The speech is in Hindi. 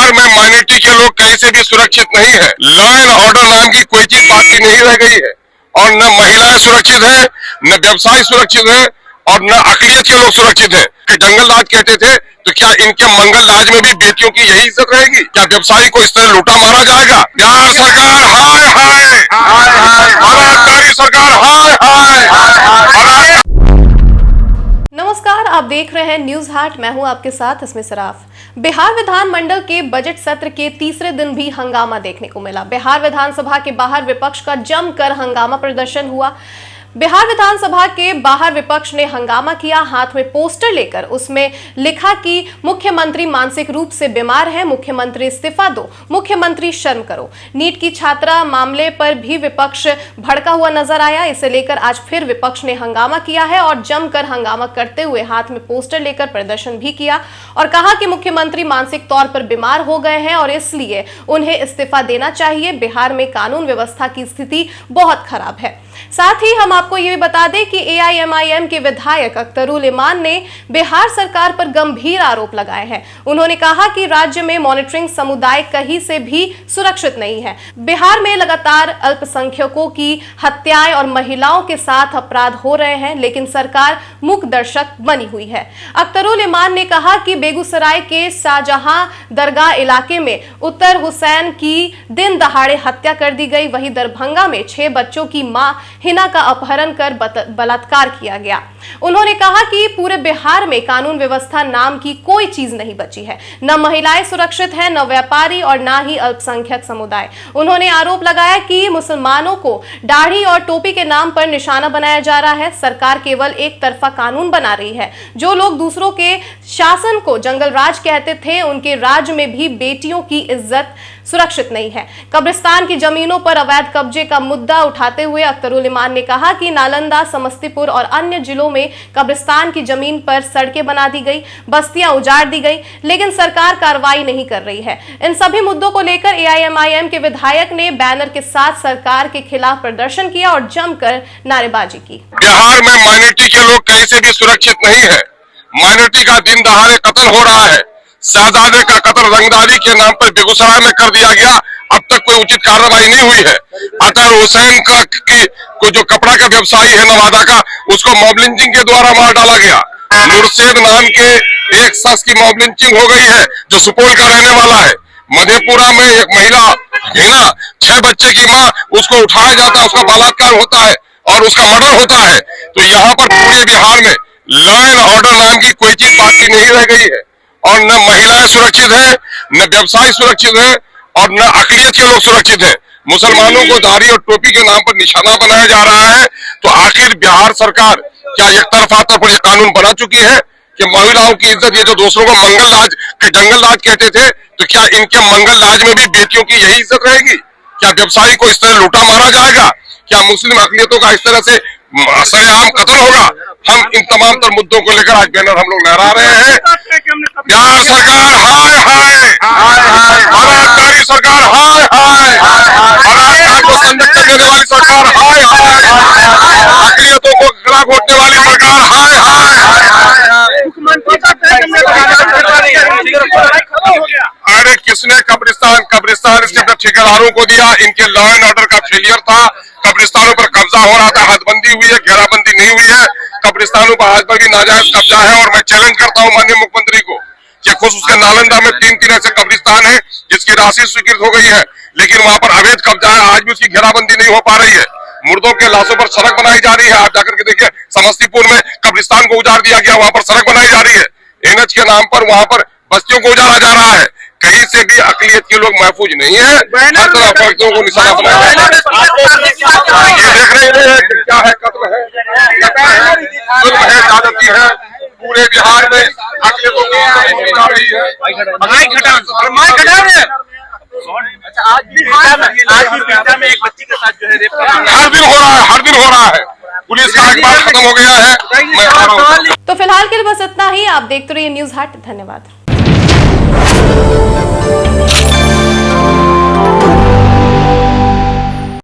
बिहार में माइनॉरिटी के लोग कहीं से भी सुरक्षित नहीं है। लॉ एंड ऑर्डर नाम की कोई चीज बाकी नहीं रह गई है और न महिलाएं सुरक्षित है, न व्यवसाय सुरक्षित है और न अकलियत के लोग सुरक्षित है। कि जंगल राज कहते थे, तो क्या इनके मंगल राज में भी बेटियों की यही इज्जत रहेगी? क्या व्यवसायी को इस तरह लूटा मारा जाएगा? बिहार सरकार हाय हाय, बलात्कारी सरकार हाय हाय। नमस्कार, आप देख रहे हैं न्यूज हाट। मैं हूं आपके साथ इसमें सराफ। बिहार विधानमंडल के बजट सत्र के तीसरे दिन भी हंगामा देखने को मिला। बिहार विधानसभा के बाहर विपक्ष का जमकर हंगामा प्रदर्शन हुआ। बिहार विधानसभा के बाहर विपक्ष ने हंगामा किया, हाथ में पोस्टर लेकर उसमें लिखा कि मुख्यमंत्री मानसिक रूप से बीमार है, मुख्यमंत्री इस्तीफा दो, मुख्यमंत्री शर्म करो। नीट की छात्रा मामले पर भी विपक्ष भड़का हुआ नजर आया। इसे लेकर आज फिर विपक्ष ने हंगामा किया है और जमकर हंगामा करते हुए हाथ में पोस्टर लेकर प्रदर्शन भी किया और कहा कि मुख्यमंत्री मानसिक तौर पर बीमार हो गए हैं और इसलिए उन्हें इस्तीफा देना चाहिए। बिहार में कानून व्यवस्था की स्थिति बहुत खराब है। साथ ही हम आपको ये भी बता दें कि AIMIM के विधायक अख्तरुल इमान ने बिहार सरकार पर गंभीर आरोप लगाए हैं। उन्होंने कहा कि राज्य में मॉनिटरिंग समुदाय कहीं से भी सुरक्षित नहीं है। बिहार में लगातार अल्पसंख्यकों की हत्याएं और महिलाओं के साथ अपराध हो रहे हैं, लेकिन सरकार मूक दर्शक बनी हुई है। अख्तरुल इमान ने कहा कि बेगूसराय के शाहजहां दरगाह इलाके में उत्तर हुसैन की दिन दहाड़े हत्या कर दी गई। वहीं दरभंगा में 6 बच्चों की मां हिना का अपहरण कर बलात्कार किया गया। उन्होंने कहा कि पूरे बिहार में कानून व्यवस्था नाम की कोई चीज नहीं बची है। न महिलाएं सुरक्षित हैं, न व्यापारी और न ही अल्पसंख्यक समुदाय। उन्होंने आरोप लगाया कि मुसलमानों को दाढ़ी और टोपी के नाम पर निशाना बनाया जा रहा है। सरकार केवल एक तरफा कानून बना रही है। जो लोग दूसरों के शासन को जंगल राज कहते थे, उनके राज्य में भी बेटियों की इज्जत सुरक्षित नहीं है। कब्रिस्तान की जमीनों पर अवैध कब्जे का मुद्दा उठाते हुए अख्तरुल इमान ने कहा कि नालंदा, समस्तीपुर और अन्य जिलों में कब्रिस्तान की जमीन पर सड़कें बना दी गई, बस्तियां उजाड़ दी गई, लेकिन सरकार कार्रवाई नहीं कर रही है। इन सभी मुद्दों को लेकर AIMIM के विधायक ने बैनर के साथ सरकार के खिलाफ प्रदर्शन किया और जमकर नारेबाजी की। बिहार में माइनॉरिटी के लोग कहीं से भी सुरक्षित नहीं है। माइनॉरिटी का दिन दहाड़े कत्ल हो रहा है। शहजादे का कत्ल रंगदारी के नाम पर बेगूसराय में कर दिया गया, अब तक कोई उचित कार्रवाई नहीं हुई है। अतर हुसैन का को जो कपड़ा का व्यवसायी है नवादा का, उसको मॉब लिंचिंग के द्वारा मार डाला गया। मुर्शेद नाम के एक शख्स की मॉब लिंचिंग हो गई है, जो सुपौल का रहने वाला है। मधेपुरा में एक महिला हिना, 6 बच्चे की मां, उसको उठाया जाता है, उसका बलात्कार होता है और उसका मर्डर होता है। तो यहाँ पर पूरे बिहार में लॉ एंड ऑर्डर नाम की कोई चीज बाकी नहीं रह गई है और न महिलाएं सुरक्षित है, न व्यवसाय सुरक्षित है और न अकलियत के लोग सुरक्षित है। मुसलमानों को दाढ़ी और टोपी के नाम पर निशाना बनाया जा रहा है। तो आखिर बिहार सरकार क्या एक तरफा तक ये कानून बना चुकी है कि महिलाओं की इज्जत, ये जो दूसरों को मंगल राज के जंगल राज कहते थे, तो क्या इनके मंगल राज में भी बेटियों की यही इज्जत रहेगी? क्या व्यवसायी को इस तरह लूटा मारा जाएगा? क्या मुस्लिम अकलियतों का इस तरह से सरेआम कत्ल होगा? हम इन तमाम तर मुद्दों को लेकर आज बैनर हम लोग लहरा रहे हैं। बिहार सरकार हाय हाय, बलात्कारी सरकार हाय हाय, बलात्कार को संरक्षण देने वाली सरकार हाय हाय, अकलियतों को गला घोटने वाली सरकार हाय हाय। अरे किसने कब्रिस्तान इसके अपने ठेकेदारों को दिया? इनके लॉ एंड ऑर्डर का फेलियर था। कब्रिस्तानों पर कब्जा हो रहा था, हदबंदी हुई है, घेराबंदी नहीं हुई है। कब्रिस्तानों पर आज तक भी नाजायज कब्जा है और मैं चैलेंज करता हूं माननीय मुख्यमंत्री को कि खुद उसके नालंदा में 3 ऐसे कब्रिस्तान है जिसकी राशि स्वीकृत हो गई है, लेकिन वहां पर अवैध कब्जा है, आज भी उसकी घेराबंदी नहीं हो पा रही है। मुर्दों के लाशों पर सड़क बनाई जा रही है। आप जाकर के देखिए, समस्तीपुर में कब्रिस्तान को उजाड़ दिया गया, वहां पर सड़क बनाई जा रही है। NH के नाम पर वहां पर बस्तियों को उजाड़ा जा रहा है। कहीं से भी अकलियत के लोग महफूज नहीं है, हर तरह फर्जों को निशाना बनाया जा रहा है। ये देख रहे हैं क्या है, कत्ल है, जुल्म है, ज्यादती है। पूरे बिहार में अकलियतों को जा रही है। आज भी पीटा में एक बच्ची के साथ जो है रेप हर दिन हो रहा है। पुलिस का अखबार खत्म हो गया है। मैं आ रहा हूं। तो फिलहाल के लिए बस इतना ही। आप देखते रहिए न्यूज हाट। धन्यवाद।